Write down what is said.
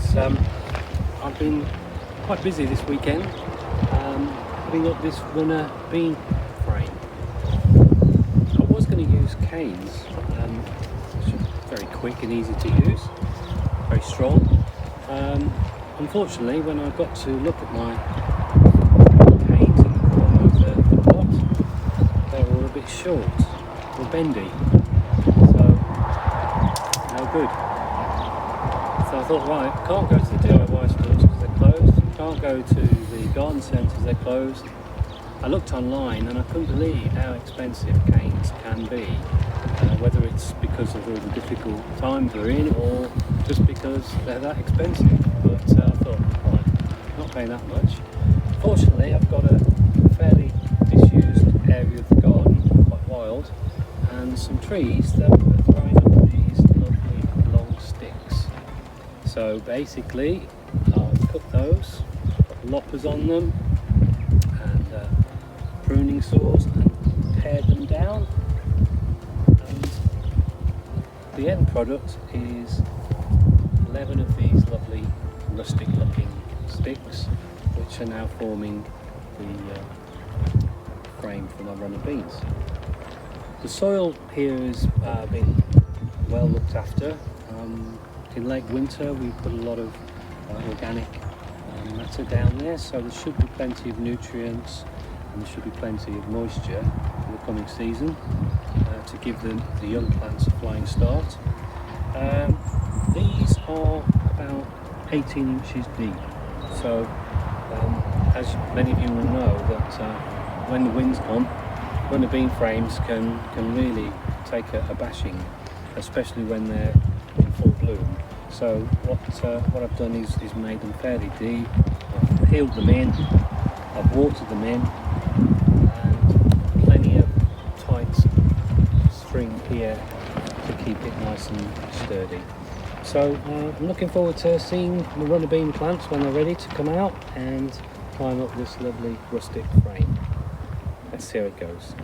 it's I've been quite busy this weekend putting up this runner bean frame. I was going to use canes, which are very quick and easy to use, very strong. Unfortunately, when I got to look at my canes in the corner of the pot, they were all a bit short or bendy, so no good. So I thought, right, can't go to the DIY stores because they're closed, can't go to the garden centres, they're closed. I looked online and I couldn't believe how expensive canes can be, whether it's because of all the difficult times we're in or just because they're that expensive. But I thought, right, not paying that much. Fortunately, I've got a fairly disused area of the garden, quite wild, and some trees that were throwing up these lovely long sticks. So basically, I'll cut those, put loppers on them, and pruning saws, and tear them down. And the end product is 11 of these lovely rustic looking sticks, which are now forming the frame for my runner beans. The soil here has been well looked after. In late winter we put a lot of organic matter down there, so there should be plenty of nutrients and there should be plenty of moisture in the coming season to give the young plants a flying start. These are about 18 inches deep, so as many of you will know that when the winds come, runner bean frames can really take a bashing, especially when they're in full bloom. So what I've done is made them fairly deep. I've peeled them in, I've watered them in, and plenty of tight string here to keep it nice and sturdy. So I'm looking forward to seeing the runner bean plants when they're ready to come out and climb up this lovely rustic frame. Let's see how it goes.